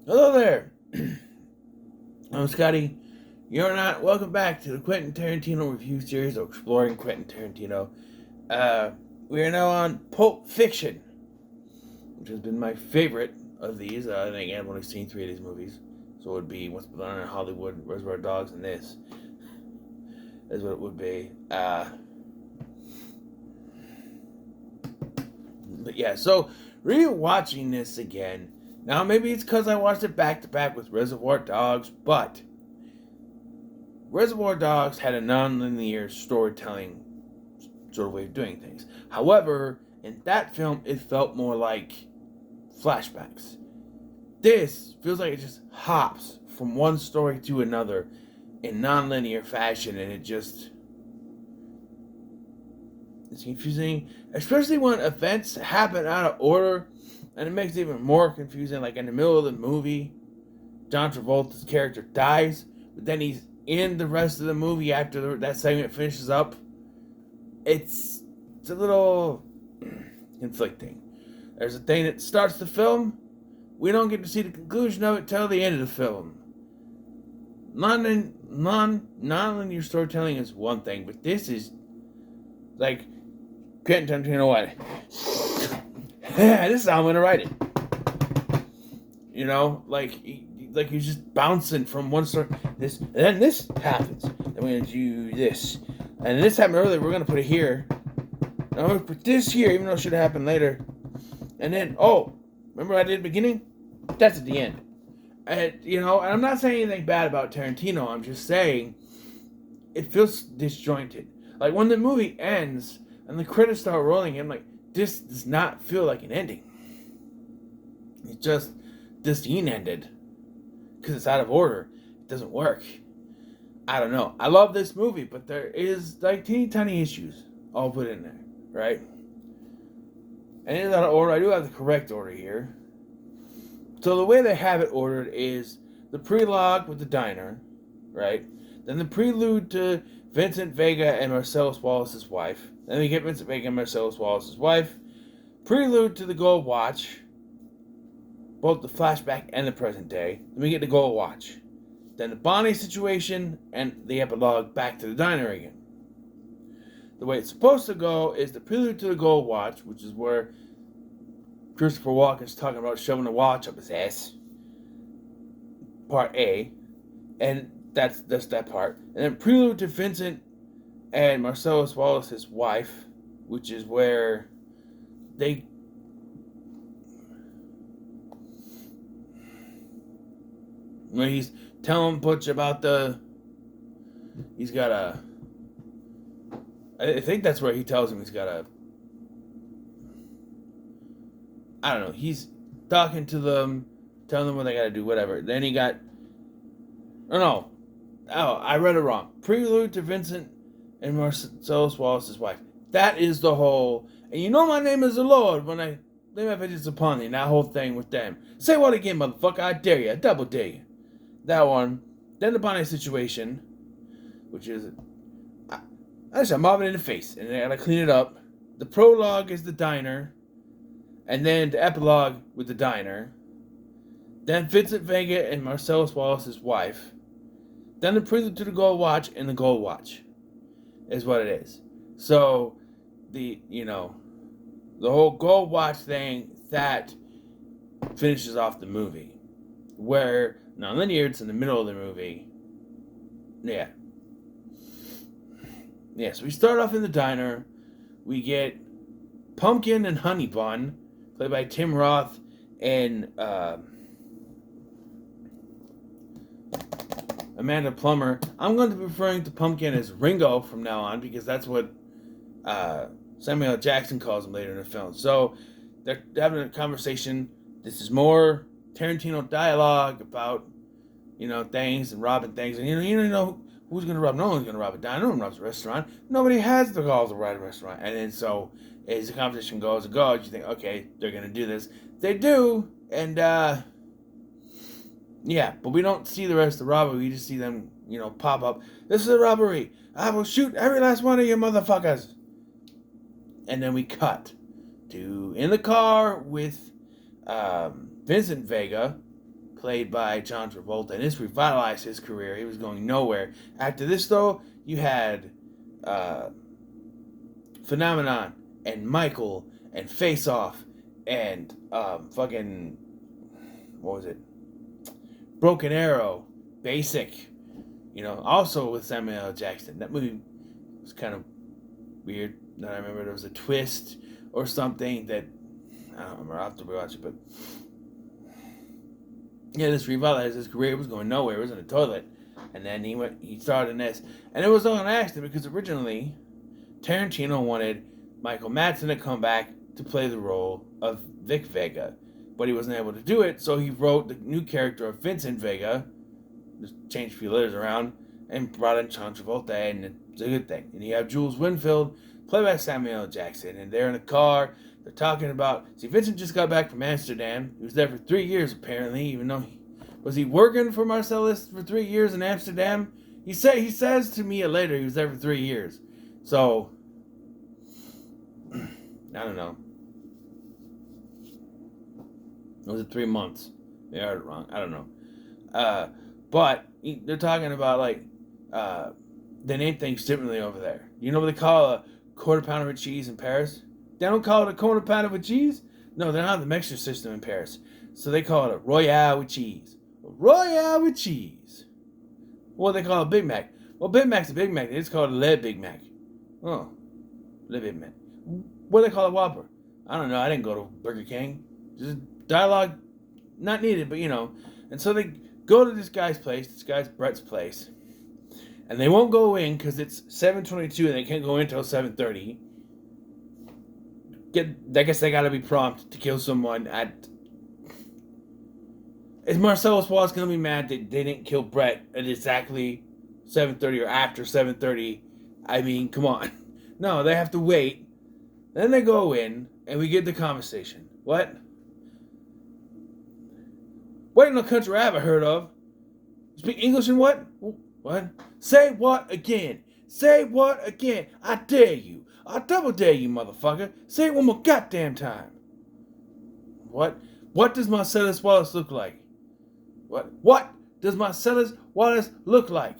Hello there. I'm Scotty. You're not welcome back to the Quentin Tarantino review series of exploring Quentin Tarantino. Uh, we are now on Pulp Fiction, which has been my favorite of these. I think I've only seen 3 of these movies, so it would be What's Going On in Hollywood, Reservoir Dogs, and this is what it would be. But yeah, so rewatching this again. Now maybe it's because I watched it back to back with Reservoir Dogs, but Reservoir Dogs had a non-linear storytelling sort of way of doing things. However, in that film, it felt more like flashbacks. This feels like it just hops from one story to another in non-linear fashion, and it's confusing, especially when events happen out of order, and it makes it even more confusing. Like in the middle of the movie, John Travolta's character dies, but then he's in the rest of the movie after that segment finishes up. It's a little conflicting. There's a thing that starts the film. We don't get to see the conclusion of it till the end of the film. Non-linear storytelling is one thing, but this is like Quentin Tarantino. What? This is how I'm gonna write it. You know, like he's just bouncing from one story. This and then this happens. Then we're gonna do this, and this happened earlier. We're gonna put it here. And I'm gonna put this here, even though it should have happened later. And then, remember what I did at the beginning? That's at the end. And and I'm not saying anything bad about Tarantino. I'm just saying it feels disjointed. Like when the movie ends and the credits start rolling, I'm like, this does not feel like an ending. It's just this scene ended because it's out of order. It doesn't work. I don't know. I love this movie, but there is like teeny tiny issues all put in there, right? And it's out of order. I do have the correct order here. So the way they have it ordered is the prelogue with the diner, right? Then the prelude to Vincent Vega and Marcellus Wallace's wife. Then we get Vincent Vega and Marcellus Wallace's wife. Prelude to the Gold Watch, both the flashback and the present day. Then we get the Gold Watch. Then the Bonnie situation and the epilogue back to the diner again. The way it's supposed to go is the prelude to the Gold Watch, which is where Christopher Walken's talking about shoving the watch up his ass. Part A. And that's that part. And then prelude to Vincent and Marcellus Wallace's wife, which is where when he's telling Butch about I think that's where he tells him I don't know, he's talking to them, telling them what they gotta do, whatever. Then I read it wrong. Prelude to Vincent and Marcellus Wallace's wife. That is the whole, and you know my name is the Lord when I lay my vengeance upon thee, and that whole thing with them. Say what again, motherfucker? I dare you. I double dare you. That one. Then the Bonnie situation, which is, I just mob it in the face, and I gotta clean it up. The prologue is the diner, and then the epilogue with the diner. Then Vincent Vega and Marcellus Wallace's wife. Then the prelude to the Gold Watch and the Gold Watch is what it is. So the whole Gold Watch thing that finishes off the movie, where non-linear, it's in the middle of the movie. Yeah. So we start off in the diner. We get Pumpkin and Honey Bun, played by Tim Roth and Amanda Plummer. I'm going to be referring to Pumpkin as Ringo from now on because that's what Samuel L. Jackson calls him later in the film. So they're having a conversation. This is more Tarantino dialogue about things and robbing things, and you don't know who's going to rob. No one's going to rob a diner. No one robs a restaurant. Nobody has the calls to rob a restaurant. And then so as the conversation goes, you think, okay, they're going to do this. They do, and but we don't see the rest of the robbery. We just see them, pop up. This is a robbery. I will shoot every last one of you motherfuckers. And then we cut to in the car with Vincent Vega played by John Travolta, and this revitalized his career. He was going nowhere. After this, though, you had Phenomenon and Michael and Face Off and fucking, what was it? Broken Arrow, Basic. Also with Samuel L. Jackson. That movie was kind of weird. Now I remember there was a twist or something that I don't remember. I'll have to rewatch it, but yeah, this revitalized his career. It was going nowhere. It was in the toilet, and then he started in this, and it was all an accident because originally Tarantino wanted Michael Madsen to come back to play the role of Vic Vega, but he wasn't able to do it, so he wrote the new character of Vincent Vega, just changed a few letters around, and brought in John Travolta, and it's a good thing. And you have Jules Winfield, played by Samuel L. Jackson, and they're in a car. They're talking about... See, Vincent just got back from Amsterdam. He was there for 3 years, apparently, even though was he working for Marcellus for 3 years in Amsterdam? He says to me later he was there for 3 years. So, I don't know. Was it 3 months? They heard it wrong. I don't know. But they're talking about, like, they name things differently over there. You know what they call a quarter pounder with cheese in Paris? They don't call it a quarter pounder with cheese? No, they don't have the mixture system in Paris. So they call it a Royale with cheese. A Royale with cheese. What do they call a Big Mac? Well, Big Mac's a Big Mac. They just call it a Le Big Mac. Oh, Le Big Mac. What do they call a Whopper? I don't know. I didn't go to Burger King. Just dialogue not needed, but And so they go to this guy's place. This guy's Brett's place. And they won't go in because it's 7:22 and they can't go in until 7:30. I guess they gotta be prompt to kill someone at... Is Marcellus Wallace gonna be mad that they didn't kill Brett at exactly 7:30 or after 7:30? I mean, come on. No, they have to wait. Then they go in and we get the conversation. What? What in the country I haven't heard of? You speak English and what? What? Say what again? Say what again? I dare you. I double dare you, motherfucker. Say it one more goddamn time. What? What does Marcellus Wallace look like? What does Marcellus Wallace look like?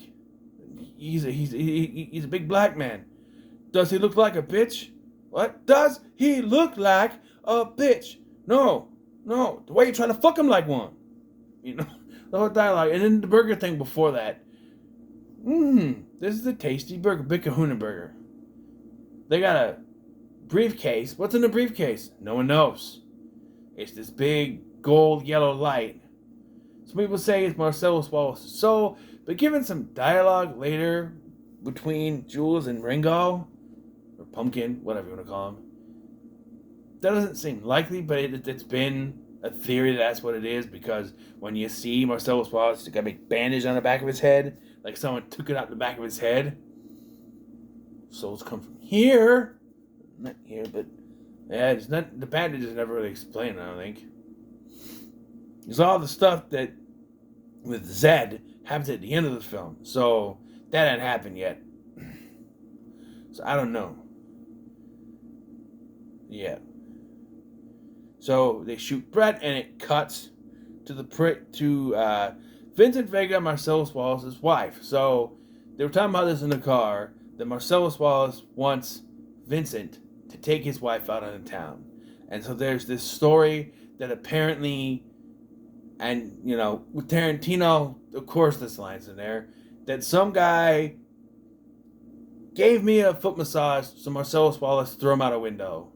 He's a big black man. Does he look like a bitch? What? Does he look like a bitch? No. The way you trying to fuck him like one. The whole dialogue. And then the burger thing before that. This is a tasty burger. Big Kahuna burger. They got a briefcase. What's in the briefcase? No one knows. It's this big gold yellow light. Some people say it's Marcellus Wallace's soul, but given some dialogue later between Jules and Ringo, or Pumpkin, whatever you want to call him, that doesn't seem likely, but it's been a theory that's what it is, because when you see Marcellus Wallace, he's got a big bandage on the back of his head, like someone took it out the back of his head. Souls come from here. Not here, but yeah, it's not, the bandage is never really explained, I don't think. There's all the stuff that with Zed happens at the end of the film, so that hadn't happened yet. So I don't know. Yeah. So they shoot Brett, and it cuts to Vincent Vega, Marcellus Wallace's wife. So they were talking about this in the car, that Marcellus Wallace wants Vincent to take his wife out of town. And so there's this story that apparently, and with Tarantino, of course this line's in there, that some guy gave me a foot massage, so Marcellus Wallace threw him out a window.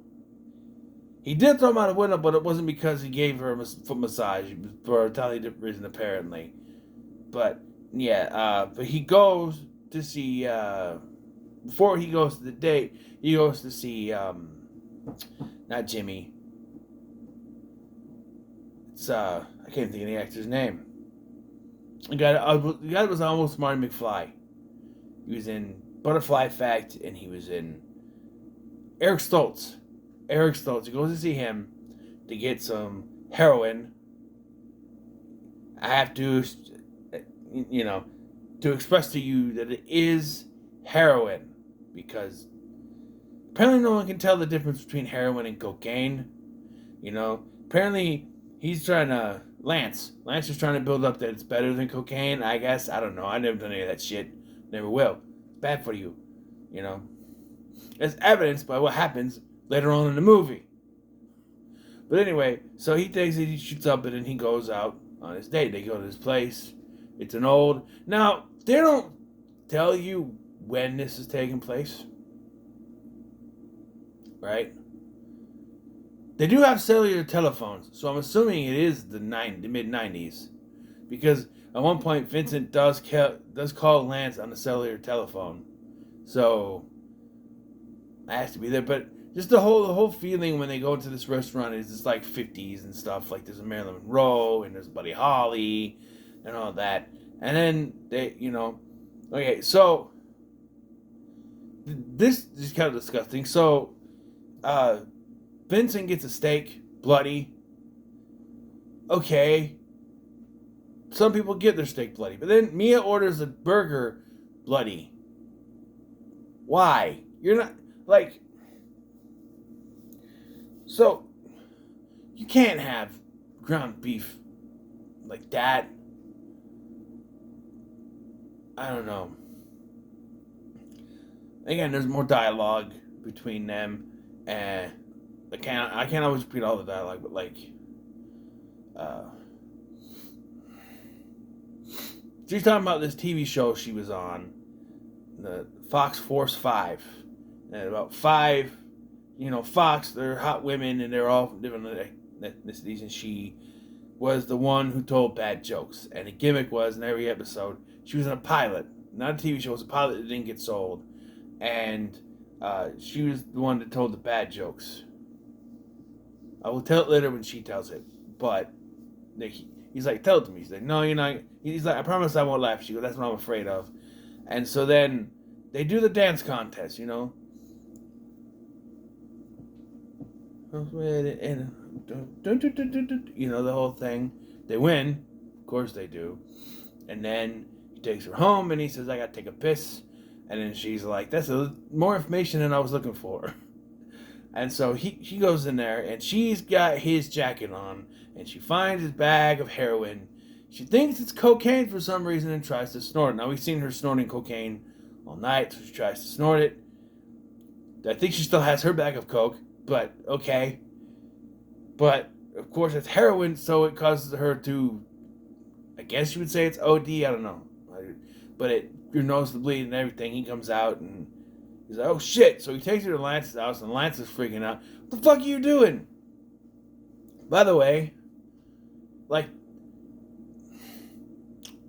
He did throw him out a window, but it wasn't because he gave her a foot massage. It was for a totally different reason, apparently. But, yeah, but he goes to see, before he goes to the date, he goes to see, not Jimmy. It's, I can't think of the actor's name. The guy that was almost Marty McFly. He was in Butterfly Effect, and he was in Eric Stoltz. He goes to see him to get some heroin. I have to, to express to you that it is heroin, because apparently no one can tell the difference between heroin and cocaine. Apparently he's trying to, Lance. Lance is trying to build up that it's better than cocaine, I guess. I don't know. I never done any of that shit. Never will. It's bad for you. You know? As evidenced by what happens later on in the movie. But anyway, so he takes it, he shoots up it, and he goes out on his date. They go to his place. It's an old... Now, they don't tell you when this is taking place. Right? They do have cellular telephones, so I'm assuming it is the mid-90s. Because at one point, Vincent does call Lance on the cellular telephone. So, I have to be there. But just the whole feeling when they go into this restaurant is just like 50s and stuff. Like there's a Marilyn Monroe and there's Buddy Holly and all that. And then they, okay, so this is kind of disgusting. So, Vincent gets a steak, bloody. Okay. Some people get their steak bloody. But then Mia orders a burger bloody. Why? You're not, like... So, you can't have ground beef like that. I don't know. Again, there's more dialogue between them, and I can't always repeat all the dialogue, but like, she's talking about this TV show she was on, the Fox Force 5, and about 5, Fox, they're hot women, and they're all different ethnicities, and she was the one who told bad jokes, and the gimmick was, in every episode, she was in a pilot, not a TV show, it was a pilot that didn't get sold, and she was the one that told the bad jokes. I will tell it later when she tells it. But he's like, tell it to me. He's like, no, you're not. He's like, I promise I won't laugh. She goes, that's what I'm afraid of. And so then they do the dance contest, the whole thing. They win. Of course they do. And then he takes her home and he says, I got to take a piss. And then she's like, that's more information than I was looking for. And so she goes in there, and she's got his jacket on, and she finds his bag of heroin. She thinks it's cocaine for some reason and tries to snort it. Now, we've seen her snorting cocaine all night, so she tries to snort it. I think she still has her bag of coke, but okay. But, of course, it's heroin, so it causes her to, I guess you would say it's OD, I don't know. But your nose to bleed and everything. He comes out, and he's like, oh shit. So he takes her to Lance's house, and Lance is freaking out. What the fuck are you doing? By the way,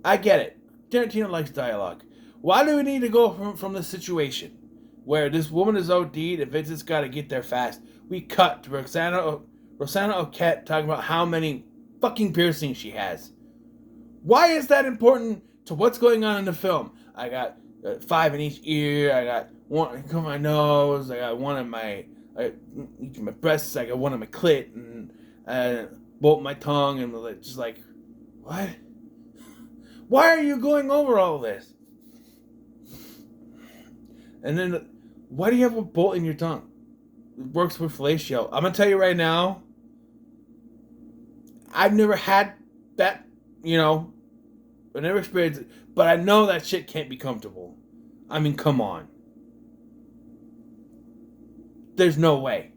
I get it. Tarantino likes dialogue. Why do we need to go from the situation where this woman is OD'd and Vincent's got to get there fast? We cut to Rosanna Arquette talking about how many fucking piercings she has. Why is that important to what's going on in the film? I got 5 in each ear. I got one on my nose. I got one on each of my breasts. I got one on my clit and both my tongue. And just like, what? Why are you going over all this? And then, why do you have a bolt in your tongue? It works with fellatio. I'm gonna tell you right now. I've never had that. I never experienced it, but I know that shit can't be comfortable. I mean, come on. There's no way.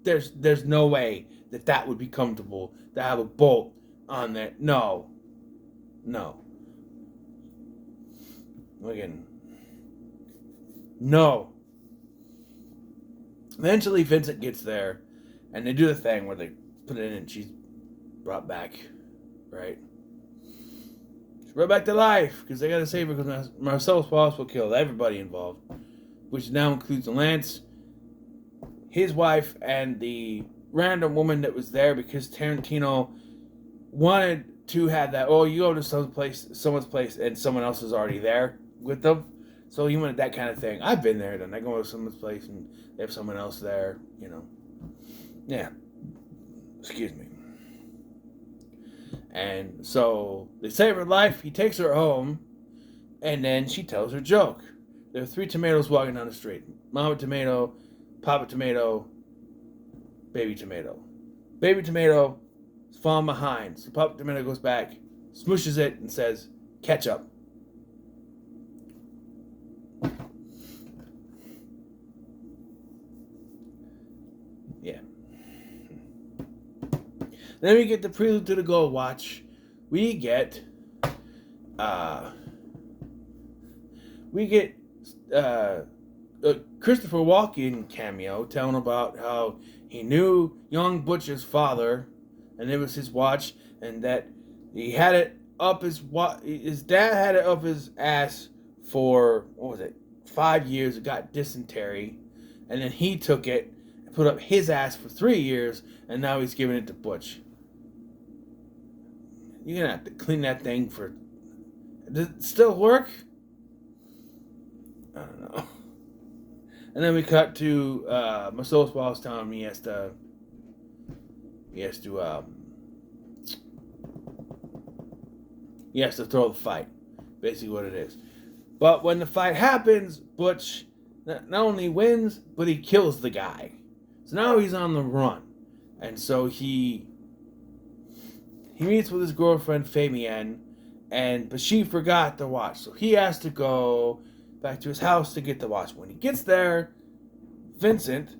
There's no way that would be comfortable to have a bolt on there. No. Again. No. Eventually, Vincent gets there, and they do the thing where they put it in and she's brought back, right? She's brought back to life because they got to save her because Marcellus Wallace will kill everybody involved, which now includes Lance, his wife, and the random woman that was there because Tarantino wanted to have that, you go to someone's place, and someone else is already there with them. So he wanted that kind of thing. I've been there, then I go to someone's place and they have someone else there, Yeah. Excuse me. And so they save her life. He takes her home, and then she tells her joke. There are 3 tomatoes walking down the street. Mama tomato, Papa tomato, baby tomato. Baby tomato is falling behind. So Pup Tomato goes back, smooshes it, and says, catch up. Yeah. Then we get the prelude to the Gold Watch. We get a Christopher Walken cameo telling about how he knew young Butch's father, and it was his watch, and that he had it up his dad had it up his ass for 5 years. It got dysentery, and then he took it and put up his ass for 3 years, and now he's giving it to Butch. You're gonna have to clean that thing for. Does it still work? I don't know. And then we cut to Marcellus Wallace telling him he has to throw the fight. Basically what it is. But when the fight happens, Butch not only wins, but he kills the guy. So now he's on the run. And so he meets with his girlfriend Fabienne, but she forgot the watch. So he has to go back to his house to get the watch. When he gets there, Vincent,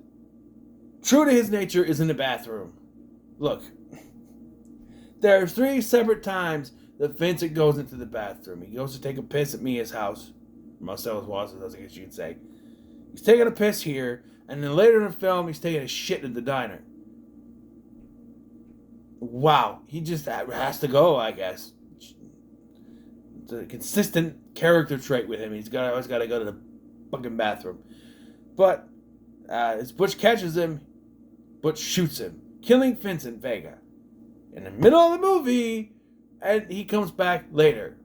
true to his nature, is in the bathroom. Look, there are 3 separate times that Vincent goes into the bathroom. He goes to take a piss at Mia's house. Marcellus Wallace's house, I guess you could say. He's taking a piss here, and then later in the film, he's taking a shit in the diner. Wow, he just has to go, I guess. It's a consistent character trait with him. He's always got to go to the fucking bathroom. But as Butch catches him, Butch shoots him, killing Vincent Vega in the middle of the movie, and he comes back later.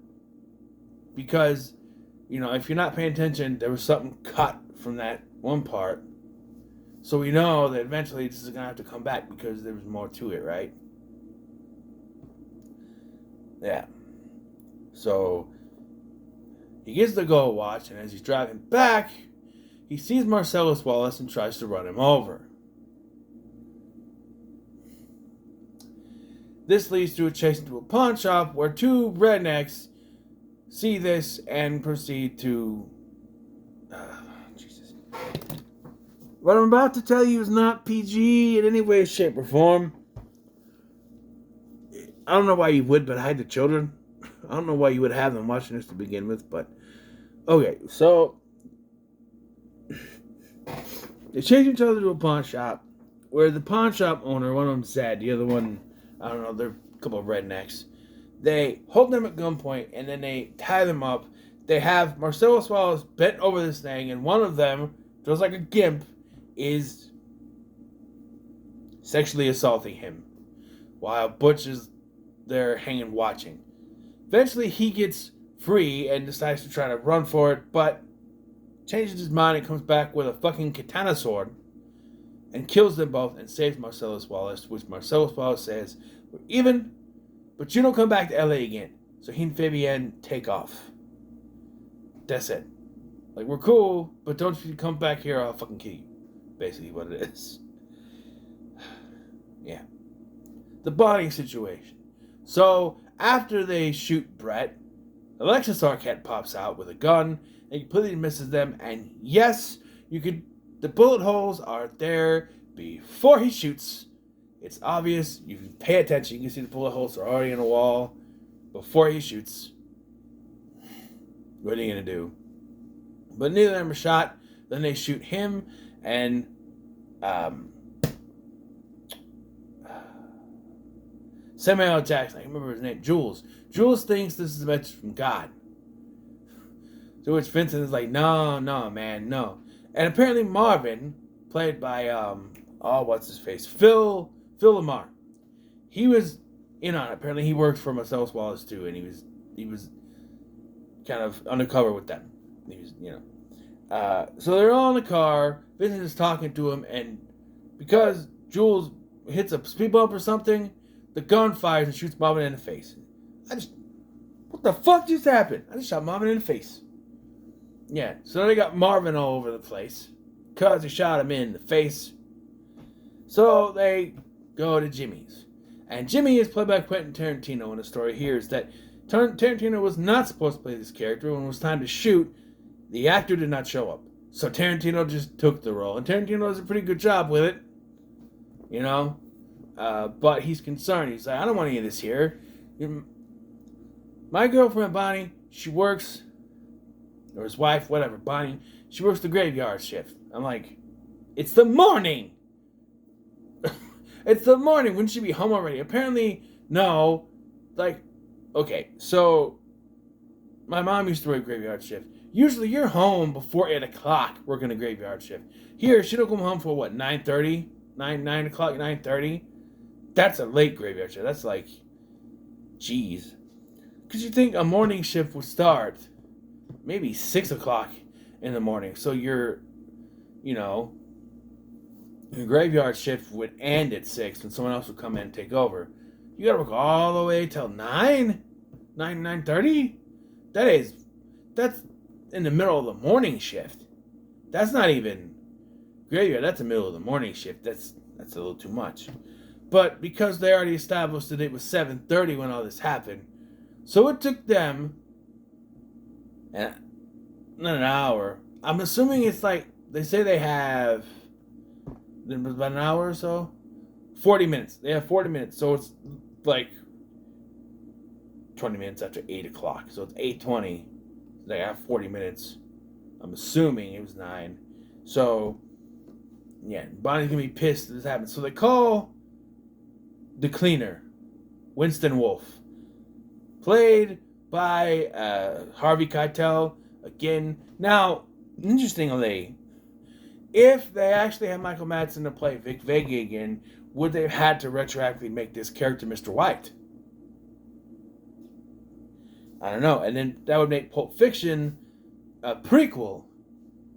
Because, if you're not paying attention, there was something cut from that one part. So we know that eventually this is going to have to come back because there was more to it, right? Yeah. So he gets the Gold Watch, and as he's driving back, he sees Marcellus Wallace and tries to run him over. This leads to a chase into a pawn shop where 2 rednecks see this and proceed to... Jesus. What I'm about to tell you is not PG in any way, shape, or form. I don't know why you would, but I had the children. I don't know why you would have them watching this to begin with, but... Okay, so... They chase each other to a pawn shop, where the pawn shop owner, one of them's Zed, the other one, I don't know, they're a couple of rednecks. They hold them at gunpoint, and then they tie them up. They have Marcellus Wallace bent over this thing, and one of them, just like a gimp, is sexually assaulting him, while Butch is there hanging watching. Eventually, he gets free and decides to try to run for it, but changes his mind and comes back with a fucking katana sword and kills them both and saves Marcellus Wallace, which Marcellus Wallace says, "We're even, but you don't come back to LA again." So he and Fabienne take off. That's it. Like, we're cool, but don't you come back here or I'll fucking kill you. Basically what it is. Yeah. The bonding situation. So, after they shoot Brett, Alexis Arquette pops out with a gun and completely misses them, and yes, the bullet holes are there before he shoots. It's obvious. You can pay attention. You can see the bullet holes are already in the wall before he shoots. What are you going to do? But neither of them are shot. Then they shoot him, and Samuel L. Jackson, I can remember his name, Jules. Jules thinks this is a message from God. To which Vincent is like, no, man, no. And apparently Marvin, played by, what's his face? Phil Lamar. He was in on it. Apparently he worked for Marcellus Wallace too, and he was kind of undercover with them. He was, so they're all in the car. Vincent is talking to him, and because Jules hits a speed bump or something, the gun fires and shoots Marvin in the face. What the fuck just happened? I just shot Marvin in the face. Yeah, so they got Marvin all over the place because he shot him in the face. So they go to Jimmy's. And Jimmy is played by Quentin Tarantino, and the story here is that Tarantino was not supposed to play this character. When it was time to shoot, the actor did not show up. So Tarantino just took the role. And Tarantino does a pretty good job with it. You know? But he's concerned. He's like, I don't want any of this here. My girlfriend, Bonnie, she works, or his wife, whatever, Bonnie, she works the graveyard shift. I'm like, it's the morning! It's the morning. Wouldn't she be home already? Apparently, no. Like, okay, so my mom used to work graveyard shift. Usually you're home before 8 o'clock working a graveyard shift. Here, she don't come home for what, 9:30? 9 o'clock, 9:30? That's a late graveyard shift. That's like, geez. Because you think a morning shift would start maybe 6 o'clock in the morning. So your graveyard shift would end at 6 and someone else would come in and take over. You gotta work all the way till 9:30? That's in the middle of the morning shift. That's not even graveyard, that's the middle of the morning shift. That's a little too much. But because they already established that it was 7:30 when all this happened, so it took them not an hour. I'm assuming it's like, they say they have about an hour or so? 40 minutes. They have 40 minutes. So it's like 20 minutes after 8 o'clock. So it's 8:20. They have 40 minutes. I'm assuming it was 9. So, yeah, Bonnie's going to be pissed that this happened. So they call the cleaner, Winston Wolfe, played by Harvey Keitel. Again, now, interestingly, if they actually had Michael Madsen to play Vic Vega again, would they have had to retroactively make this character Mr. White? I don't know. And then that would make Pulp Fiction a prequel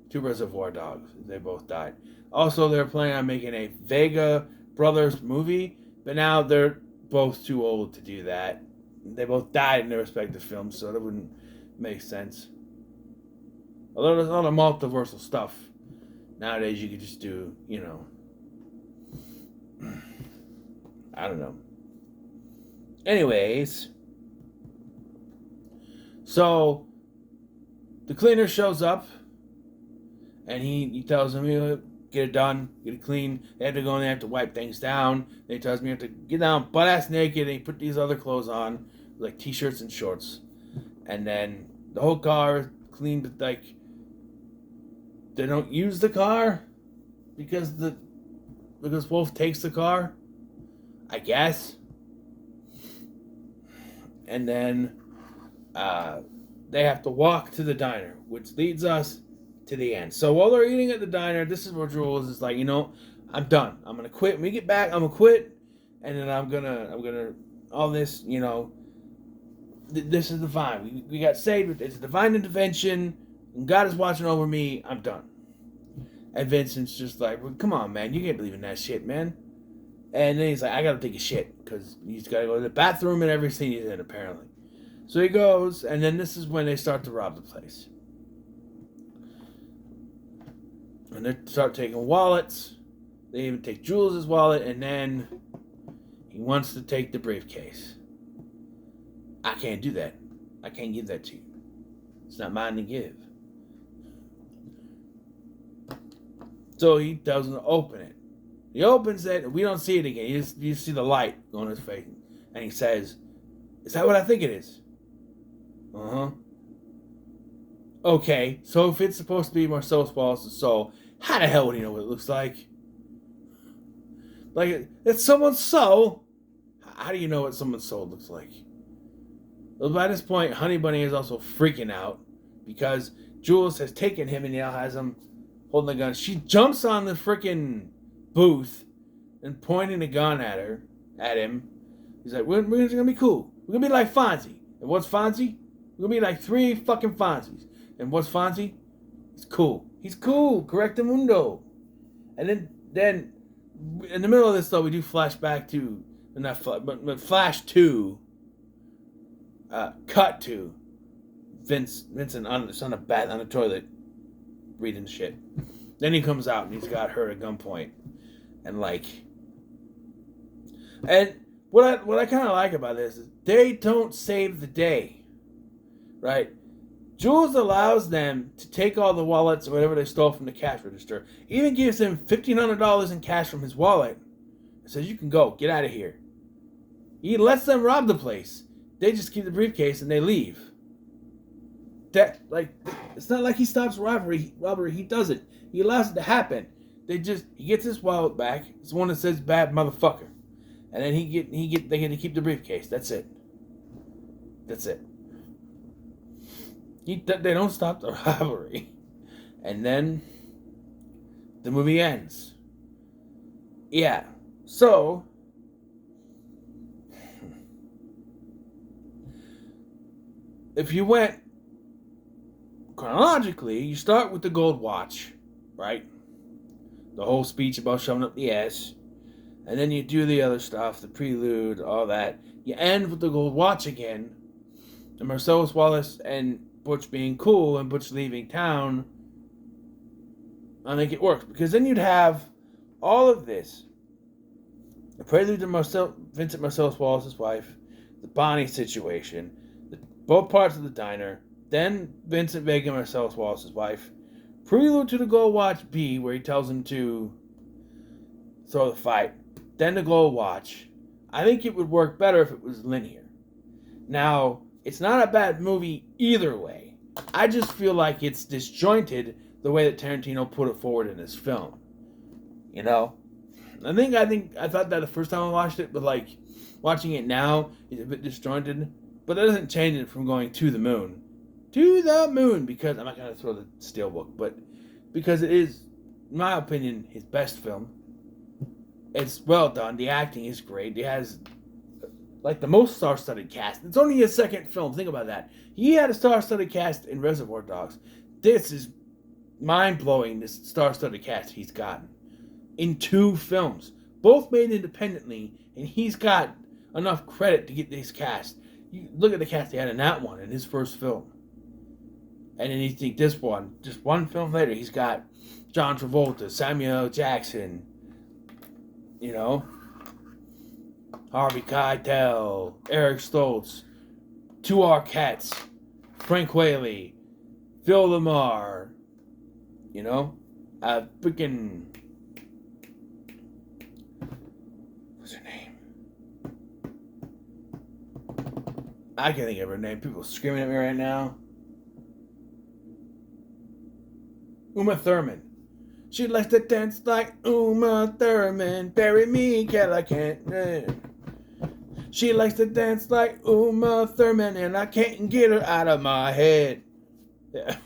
to Reservoir Dogs. They both died. Also, they're planning on making a Vega Brothers movie, but now they're both too old to do that. They both died in their respective films, so that wouldn't make sense. Although there's a lot of multiversal stuff. Nowadays, you could just do, I don't know. Anyways, so the cleaner shows up, and he tells him, get it done, get it clean. They have to go in there, have to wipe things down. They tells me you have to get down butt-ass naked, and he put these other clothes on, like t-shirts and shorts. And then the whole car is cleaned, but like, they don't use the car because Wolf takes the car, I guess. And then they have to walk to the diner, which leads us to the end. So while they're eating at the diner, this is where Jules is like, I'm done. I'm gonna quit. When we get back, I'm gonna quit, and then I'm gonna all this, this is divine. We got saved. It's a divine intervention. And God is watching over me. I'm done. And Vincent's just like, well, come on, man. You can't believe in that shit, man. And then he's like, I gotta take a shit. Because he's gotta go to the bathroom in every scene he's in, apparently. So he goes, and then this is when they start to rob the place. And they start taking wallets. They even take Jules' wallet, and then he wants to take the briefcase. I can't do that. I can't give that to you. It's not mine to give. So he doesn't open it. He opens it, and we don't see it again. You just see the light on his face. And he says, is that what I think it is? Uh-huh. Okay, so if it's supposed to be Marcellus Wallace's soul, how the hell would he know what it looks like? Like, it's someone's soul? How do you know what someone's soul looks like? Well, by this point, Honey Bunny is also freaking out because Jules has taken him and now has him holding a gun. She jumps on the freaking booth and pointing a gun at him. He's like, we're gonna be cool. We're gonna be like Fonzie. And what's Fonzie? We're gonna be like 3 fucking Fonzies. And what's Fonzie? He's cool. He's cool. Correctamundo. And then in the middle of this though, we do flashback to, but flash to, cut to Vincent on the toilet reading shit. Then he comes out and he's got her at gunpoint. And what I kind of like about this is they don't save the day, right? Jules allows them to take all the wallets or whatever they stole from the cash register. Even gives them $1,500 in cash from his wallet. And says, "You can go, get out of here." He lets them rob the place. They just keep the briefcase and they leave. That it's not like he stops robbery. He doesn't. He allows it to happen. He gets his wallet back. It's the one that says "bad motherfucker," and then they get to keep the briefcase. That's it. They don't stop the robbery, and then the movie ends. Yeah. So if you went chronologically, you start with the gold watch, right? The whole speech about shoving up the ass. And then you do the other stuff, the prelude, all that. You end with the gold watch again. And Marcellus Wallace and Butch being cool and Butch leaving town. I think it works. Because then you'd have all of this. The prelude to Vincent Marcellus Wallace's wife. The Bonnie situation. Both parts of the diner. Then Vincent Vega and Marcellus Wallace's wife. Prelude to the Gold Watch B, where he tells him to throw the fight. Then the Gold Watch. I think it would work better if it was linear. Now, it's not a bad movie either way. I just feel like it's disjointed the way that Tarantino put it forward in his film. You know? I thought that the first time I watched it, but like watching it now, it's a bit disjointed. But that doesn't change it from going to the moon. To the moon, because I'm not going to throw the steelbook, but because it is, in my opinion, his best film. It's well done. The acting is great. It has like the most star-studded cast. It's only his second film. Think about that. He had a star-studded cast in Reservoir Dogs. This is mind-blowing, this star-studded cast he's gotten in 2 films, both made independently, and he's got enough credit to get this cast. You look at the cast he had in that one, in his first film. And then you think this one, just one film later, he's got John Travolta, Samuel L. Jackson, you know, Harvey Keitel, Eric Stoltz, 2 Arquettes, Frank Whaley, Phil Lamar, you know, freaking, what's her name? I can't think of her name. People are screaming at me right now. Uma Thurman. She likes to dance like Uma Thurman. Bury me, girl, I can't. She likes to dance like Uma Thurman, and I can't get her out of my head. Yeah.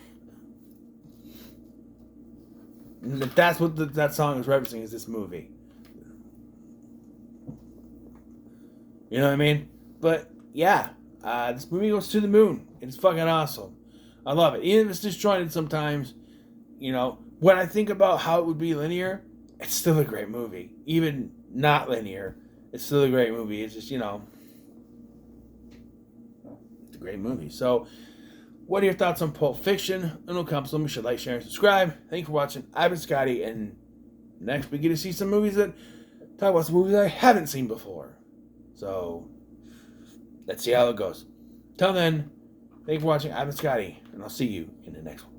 That's what that song is referencing, is this movie. You know what I mean? But, yeah. This movie goes to the moon. It's fucking awesome. I love it. Even if it's disjointed sometimes, you know, when I think about how it would be linear, it's still a great movie. Even not linear, it's still a great movie. It's just, you know, it's a great movie. So, what are your thoughts on Pulp Fiction? No comments. Make sure to like, share, and subscribe. Thank you for watching. I've been Scotty, and next we get to see some movies that talk about some movies I haven't seen before. So, let's see how it goes. Till then, thank you for watching. I've been Scotty, and I'll see you in the next one.